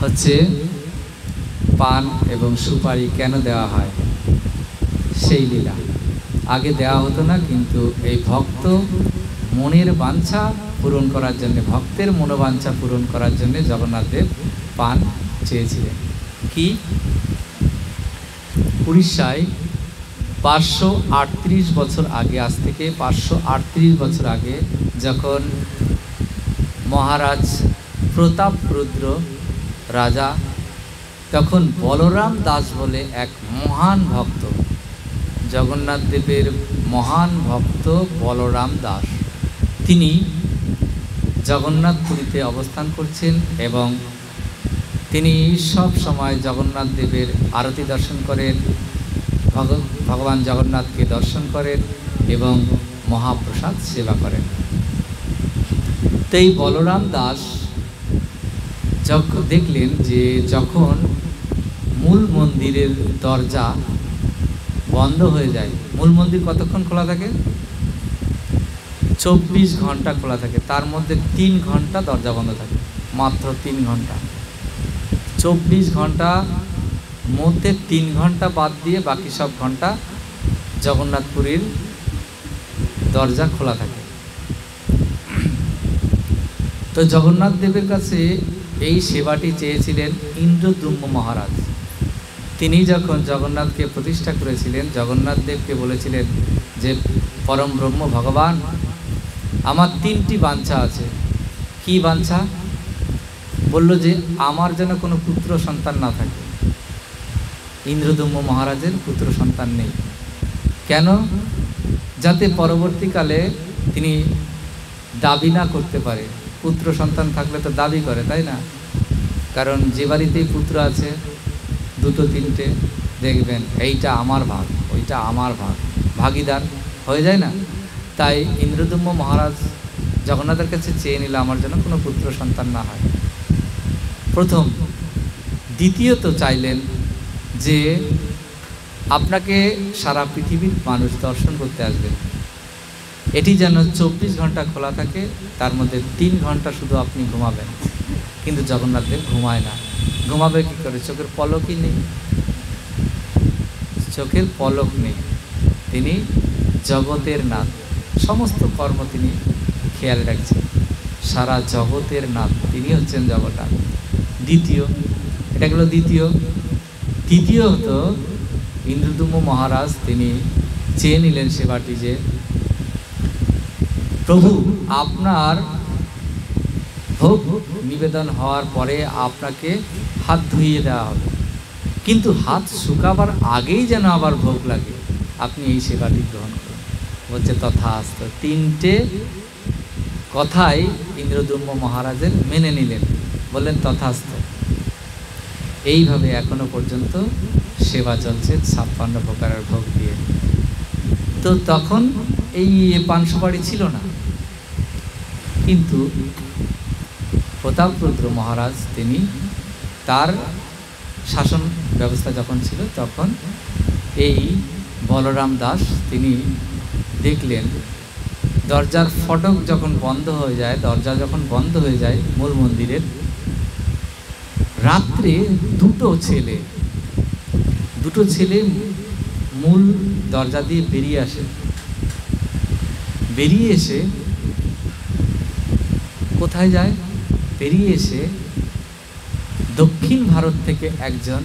হচ্ছে পান এবং সুপারি কেন দেওয়া হয় সেই লীলা। আগে দেওয়া হতো না, কিন্তু এই ভক্ত মনের বাঞ্ছা পূরণ করার জন্য, ভক্তের মনোবাঞ্ছা পূরণ করার জন্য জগন্নাথ দেব পান চেয়েছিলেন। কি উড়িষ্যায় 538 বছর আগে, আজ থেকে 538 বছর আগে, যখন মহারাজ প্রতাপরুদ্র রাজা, তখন বলরাম দাস বলে এক মহান ভক্ত, জগন্নাথ দেবের মহান ভক্ত বলরাম দাস, তিনি জগন্নাথপুরীতে অবস্থান করছেন এবং তিনি সব সময় জগন্নাথ দেবের আরতি দর্শন করেন, ভগবান জগন্নাথকে দর্শন করেন এবং মহাপ্রসাদ সেবা করেন। তো এই বলরাম দাস যখন দেখলেন যে যখন মূল মন্দিরের দরজা বন্ধ হয়ে যায়, মূল মন্দির কতক্ষণ খোলা থাকে? 24 ঘন্টা খোলা থাকে, তার মধ্যে 3 ঘন্টা দরজা বন্ধ থাকে, মাত্র 3 ঘন্টা। 24 ঘন্টা মধ্যে 3 ঘন্টা বাদ দিয়ে বাকি সব ঘন্টা জগন্নাথপুরীর দরজা খোলা থাকে। তো জগন্নাথ দেবের কাছে এই সেবাটি চেয়েছিলেন ইন্দ্রদ্যুম্ন মহারাজ। তিনি যখন জগন্নাথকে প্রতিষ্ঠা করেছিলেন, জগন্নাথ দেবকে বলেছিলেন যে পরম ব্রহ্ম ভগবান, আমার 3টি বাঞ্ছা আছে। কি বাঞ্ছা? বলল যে আমার যেন কোনো পুত্র সন্তান না থাকে। ইন্দ্রদ্যুম্ন মহারাজের পুত্র সন্তান নেই, কেন? যাতে পরবর্তীকালে তিনি দাবি না করতে পারে। পুত্র সন্তান থাকলে তো দাবি করে, তাই না? কারণ যে বাড়িতেই পুত্র আছে, 2-3টে দেখবেন এইটা আমার ভাগ, ওইটা আমার ভাগ, ভাগিদার হয়ে যায় না? তাই ইন্দ্রদ্যুম্ন মহারাজ জগন্নাথের কাছে চেয়ে নিল আমার যেন কোনো পুত্র সন্তান না হয়, প্রথম। দ্বিতীয়ত চাইলেন যে আপনাকে সারা পৃথিবীর মানুষ দর্শন করতে আসবে, এটি যেন 24 ঘন্টা খোলা থাকে, তার মধ্যে 3 ঘন্টা শুধু আপনি ঘুমাবেন। কিন্তু জগন্নাথ দেব ঘুমায় না। ঘুমাবে কী করে? চোখের পলকই নেই, চোখের পলক নেই। তিনি জগতের নাথ, সমস্ত কর্ম তিনি খেয়াল রাখছেন, সারা জগতের নাথ তিনি হচ্ছেন জগন্নাথ। দ্বিতীয়, এটা গেল দ্বিতীয়। তৃতীয়ত ইন্দ্রদ্যুম্ন মহারাজ তিনি চেয়ে নিলেন সেবাটি যে প্রভু আপনার ভোগ নিবেদন হওয়ার পরে আপনাকে হাত ধুইয়ে দেওয়া হবে, কিন্তু হাত শুকাবার আগেই যেন আবার ভোগ লাগে, আপনি এই সেবাটি গ্রহণ করুন। বলছে তথাস্ত। 3টে কথাই ইন্দ্রদ্যুম্ন মহারাজের মেনে নিলেন, বললেন তথাস্ত। এইভাবে এখনো পর্যন্ত সেবা চলছে 56 প্রকারের ভোগ দিয়ে। তো তখন এই পান সুপারি ছিল না, কিন্তু প্রতাপরুদ্র মহারাজ তিনি তার শাসন ব্যবস্থা যখন ছিল, তখন এই বলরাম দাস তিনি দেখলেন দরজার ফটক যখন বন্ধ হয়ে যায়, দরজা যখন বন্ধ হয়ে যায় মূল মন্দিরের, রাত্রে দুটো ছেলে মূল দরজা দিয়ে বেরিয়ে আসে। বেরিয়ে এসে কোথায় যায়? বেরিয়ে এসে দক্ষিণ ভারত থেকে একজন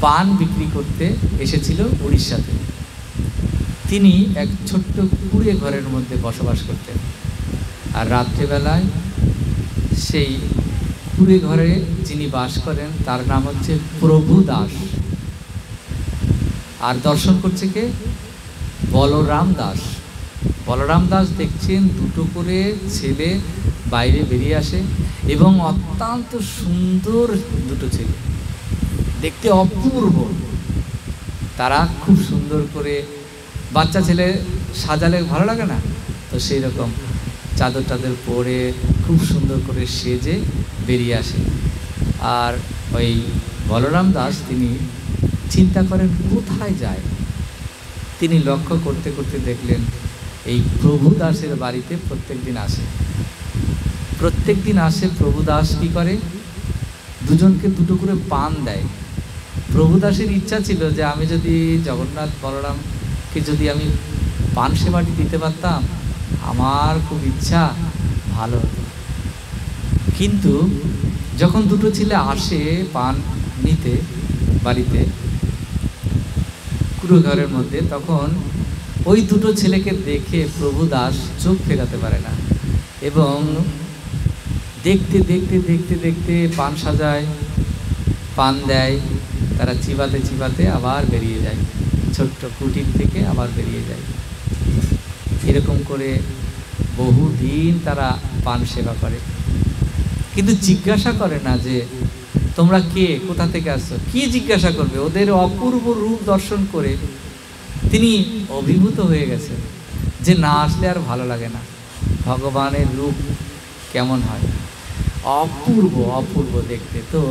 পান বিক্রি করতে এসেছিল উড়িষ্যাতে। তিনি এক ছোট্ট কুঁড়ে ঘরের মধ্যে বসবাস করতেন, আর রাত্রেবেলায় সেই কুঁড়ে ঘরে যিনি বাস করেন তার নাম হচ্ছে প্রভু দাস, আর দর্শন করছে কে? বলরাম দাস। বলরাম দাস দেখছেন দুটো করে ছেলে বাইরে বেরিয়ে আসে, এবং অত্যন্ত সুন্দর দুটো ছেলে, দেখতে অপূর্ব। তারা খুব সুন্দর করে, বাচ্চা ছেলে সাজালে ভালো লাগে না, তো সেই রকম চাদর টাদর পরে খুব সুন্দর করে সেজে বেরিয়ে আসে। আর ওই বলরাম দাস তিনি চিন্তা করেন কোথায় যায়। তিনি লক্ষ্য করতে করতে দেখলেন এই প্রভু দাসের বাড়িতে প্রত্যেক দিন আসে। প্রত্যেক দিন আসে প্রভু দাস, কী করে? দুজনকে দুটো করে পান দেয়। প্রভুদাসের ইচ্ছা ছিল যে আমি যদি জগন্নাথ বলরামকে যদি আমি পান সেবাটি দিতে পারতাম, আমার খুব ইচ্ছা, ভালো হতো। কিন্তু যখন দুটো ছেলে আসে পান নিতে বাড়িতে কুড়ো ঘরের মধ্যে, তখন ওই দুটো ছেলেকে দেখে প্রভুদাস চোখ ফেরাতে পারে না এবং দেখতে দেখতে দেখতে দেখতে পান সাজায়, পান দেয়, তারা চিবাতে চিবাতে আবার বেরিয়ে যায়, ছোট্ট কুটির থেকে আবার বেরিয়ে যায়। এরকম করে বহুদিন তারা পান সেবা করে, কিন্তু জিজ্ঞাসা করে না যে তোমরা কে, কোথা থেকে আসছো, কি জিজ্ঞাসা করবে? ওদের অপূর্ব রূপ দর্শন করে তিনি অভিভূত হয়ে গেছেন যে না আসলে আর ভালো লাগে না, ভগবানের রূপ কেমন হয়, অপূর্ব অপূর্ব দেখতে। তো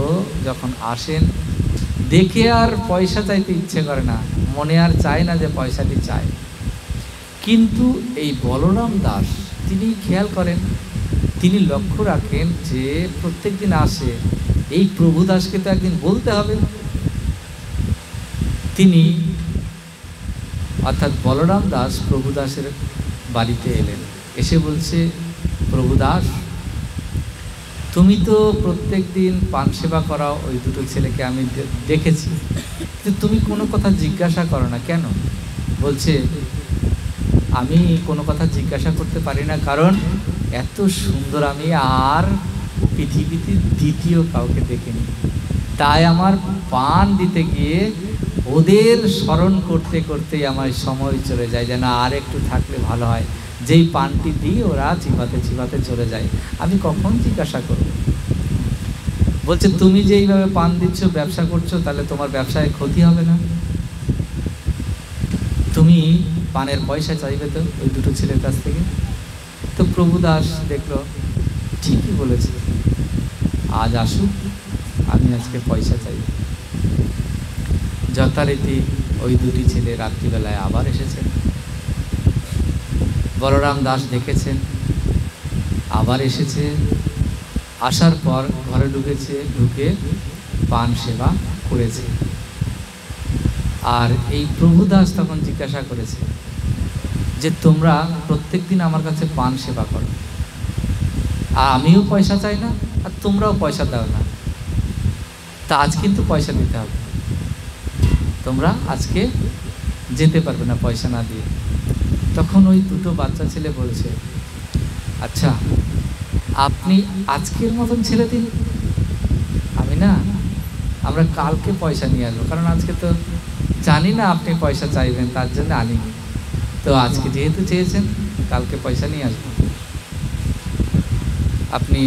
যখন আসেন দেখে আর পয়সা চাইতে ইচ্ছে করে না, মনে আর চায় না যে পয়সাটি চায়। কিন্তু এই বলরাম দাস তিনি খেয়াল করেন, তিনি লক্ষ্য রাখেন যে প্রত্যেক দিন আসে, এই প্রভুদাসকে তো একদিন বলতে হবে। তিনি অর্থাৎ বলরাম দাস প্রভুদাসের বাড়িতে এলেন, এসে বলছে, প্রভুদাস তুমি তো প্রত্যেক দিন পান সেবা করাও, ওই দুটো ছেলেকে আমি দেখেছি, কিন্তু তুমি কোনো কথা জিজ্ঞাসা করো না কেন? বলছে, আমি কোনো কথা জিজ্ঞাসা করতে পারি না, কারণ এত সুন্দর আমি আর পৃথিবীতে দ্বিতীয় কাউকে দেখিনি। তাই আমার পান দিতে গিয়ে ওদের স্মরণ করতে করতেই আমার সময় চলে যায়, যেন আর একটু থাকলে ভালো হয়। যেই পানটি দিই ওরা চিবাতে চিবাতে চলে যায়, আমি কখন জিজ্ঞাসা করব? বলছে, তুমি যে এইভাবে পান দিচ্ছ, ব্যবসা করছো, তাহলে তোমার ব্যবসায় ক্ষতি হবে না? তুমি পানের পয়সা চাইবে তো ওই দুটো ছেলের কাছ থেকে? তো প্রভুদাস দেখলো ঠিকই বলেছে, আজ আসুক, আমি আজকে পয়সা চাই। যথারীতি ওই দুটি ছেলে রাত্রিবেলায় আবার এসেছেন, বলরাম দাস দেখেছেন, আবার এসেছে। আসার পর ঘরে ঢুকেছে, ঢুকে পান সেবা করেছে। আর এই প্রভুদাস তখন জিজ্ঞাসা করেছে যে তোমরা প্রত্যেক দিন আমার কাছে পান সেবা করো, আর আমিও পয়সা চাই না, আর তোমরাও পয়সা দাও না, তা আজ কিন্তু পয়সা দিতে হবে, তোমরা আজকে যেতে পারবে না পয়সা না দিয়ে। তখন ওই দুটো বাচ্চা ছেলে বলছে, আচ্ছা আপনি আজকের মতন ছেড়ে দিন, আমি না, আমরা কালকে পয়সা নিয়ে আসবো, কারণ আজকে তো জানি না আপনি পয়সা চাইবেন, তার জন্য আনিনি, তো আজকে যেহেতু চেয়েছেন কালকে পয়সা নিয়ে আসবো। আপনি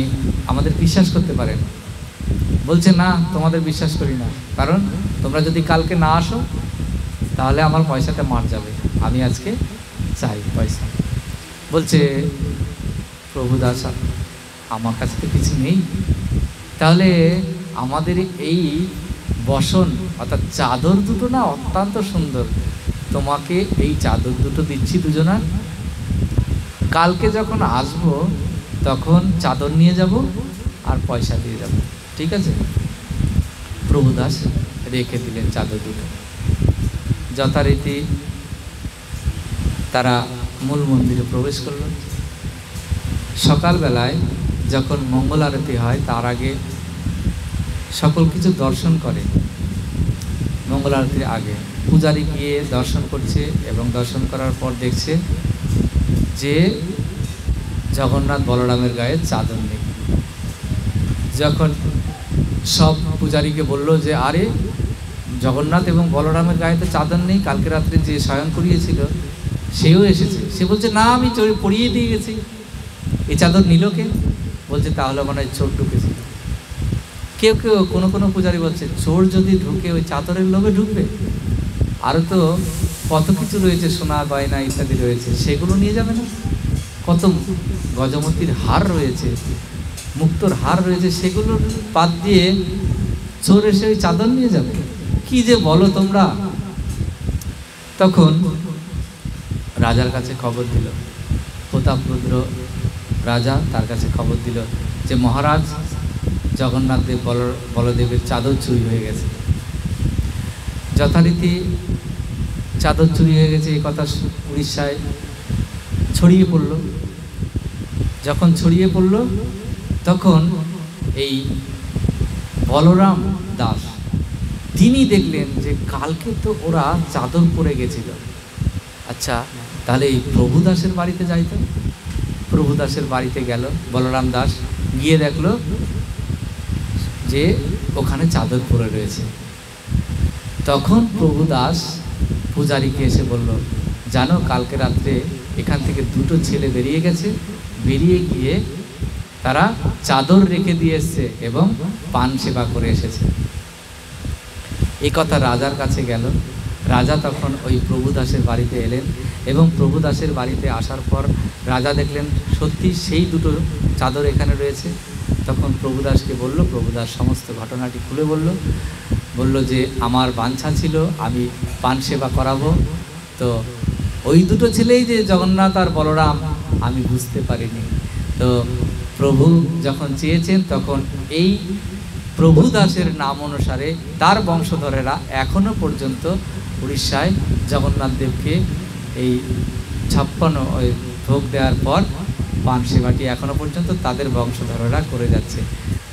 আমাদের বিশ্বাস করতে পারেন। বলছে, না, তোমাদের বিশ্বাস করি না, কারণ তোমরা যদি কালকে না আসো তাহলে আমার পয়সাটা মার যাবে, আমি আজকে চাই পয়সা। বলছে প্রভুদাস, আমার কাছে তো কিছু নেই, তাহলে আমাদের এই বসন অর্থাৎ চাদর দুটো না অত্যন্ত সুন্দর, তোমাকে এই চাদর দুটো দিচ্ছি দুজনার, কালকে যখন আসবো তখন চাদর নিয়ে যাব আর পয়সা দিয়ে যাব, ঠিক আছে? প্রভুদাস রেখে দিলেন চাদর দুটো। যথারীতি তারা মূল মন্দিরে প্রবেশ করল। সকালবেলায় যখন মঙ্গল আরতি হয় তার আগে সকল কিছু দর্শন করে। মঙ্গল আরতির আগে পূজারী গিয়ে দর্শন করছে এবং দর্শন করার পর দেখছে যে জগন্নাথ বলরামের গায়ে চাদর নেই। যখন সব পূজারীকে বলল যে আরে জগন্নাথ এবং বলরামের গায়ে তো চাদর নেই, কালকে রাত্রে যে শয়ন করিয়েছিল সেও এসেছে, সে বলছে না, আমি চোরে পরিয়ে দিয়ে গেছি, এই চাদর নিল কে? বলছে তাহলে মনে হয় চোর ঢুকেছিল। কেউ কেউ কোনো কোনো পূজারী বলছে চোর যদি ঢুকে ওই চাদরের লোভে ঢুকবে, আরও তো কত কিছু রয়েছে, সোনা গয়না ইত্যাদি রয়েছে, সেগুলো নিয়ে যাবে না? কত গজমতির হার রয়েছে, মুক্তোর হার রয়েছে, সেগুলোর বাদ দিয়ে চোর এসে ওই চাদর নিয়ে যাবে? কি যে বলো তোমরা। তখন রাজার কাছে খবর দিল, প্রতাপরুদ্র রাজা তার কাছে খবর দিল যে মহারাজ জগন্নাথ দেব বলদেবের চাদর চুরি হয়ে গেছে। যথারীতি চাদর চুরি হয়ে গেছে এই কথা উড়িষ্যায় ছড়িয়ে পড়ল। যখন ছড়িয়ে পড়ল তখন এই বলরাম দাস তিনি দেখলেন যে কালকে তো ওরা চাদর পরে গেছিল, আচ্ছা তাহলে এই প্রভুদাসের বাড়িতে যাইতো। প্রভুদাসের বাড়িতে গেল বলরাম দাস, গিয়ে দেখলো যে ওখানে চাদর পরে রয়েছে। তখন প্রভুদাস পূজারীকে এসে বলল, জানো কালকে রাত্রে এখান থেকে দুটো ছেলে বেরিয়ে গেছে, বেরিয়ে গিয়ে তারা চাদর রেখে দিয়ে এসছে এবং পান সেবা করে এসেছে। এই কথা রাজার কাছে গেল। রাজা তখন ওই প্রভুদাসের বাড়িতে এলেন এবং প্রভুদাসের বাড়িতে আসার পর রাজা দেখলেন সত্যি সেই দুটো চাদর এখানে রয়েছে। তখন প্রভুদাসকে বলল, প্রভুদাস সমস্ত ঘটনাটি খুলে বলল যে আমার বাঞ্ছা ছিল আমি পান সেবা করাবো, তো ওই দুটো ছেলেই যে জগন্নাথ আর বলরাম আমি বুঝতে পারিনি। তো প্রভু যখন চেয়েছেন তখন এই প্রভুদাসের নাম অনুসারে তার বংশধরেরা এখনো পর্যন্ত উড়িষ্যায় জগন্নাথ দেবকে এই 56 ওই ভোগ দেওয়ার পর পান সেবাটি এখনো পর্যন্ত তাদের বংশধরেরা করে যাচ্ছে।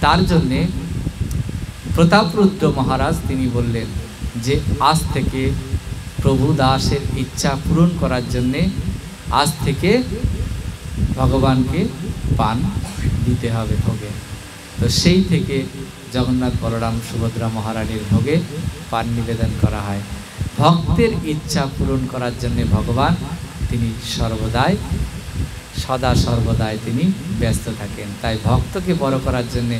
তার জন্যে প্রতাপরুদ্র মহারাজ তিনি বললেন যে আজ থেকে প্রভুদাসের ইচ্ছা পূরণ করার জন্যে আজ থেকে ভগবানকে পান দিতে হবে ভোগে। তো সেই থেকে জগন্নাথ বলরাম সুভদ্রা মহারানীর ভোগে পান নিবেদন করা হয়। ভক্তের ইচ্ছা পূরণ করার জন্য ভগবান তিনি সর্বদাই সদা সর্বদাই তিনি ব্যস্ত থাকেন। তাই ভক্তকে বড় করার জন্যে,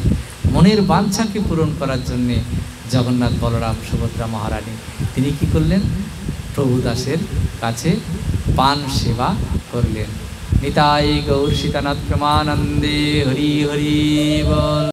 মনের বাঞ্ছাকে পূরণ করার জন্যে জগন্নাথ বলরাম সুভদ্রা মহারানী তিনি কি করলেন? প্রভুদাসের কাছে পান সেবা করলেন। নিতাই গৌর সীতানাথ প্রেমানন্দে হরি হরি বল।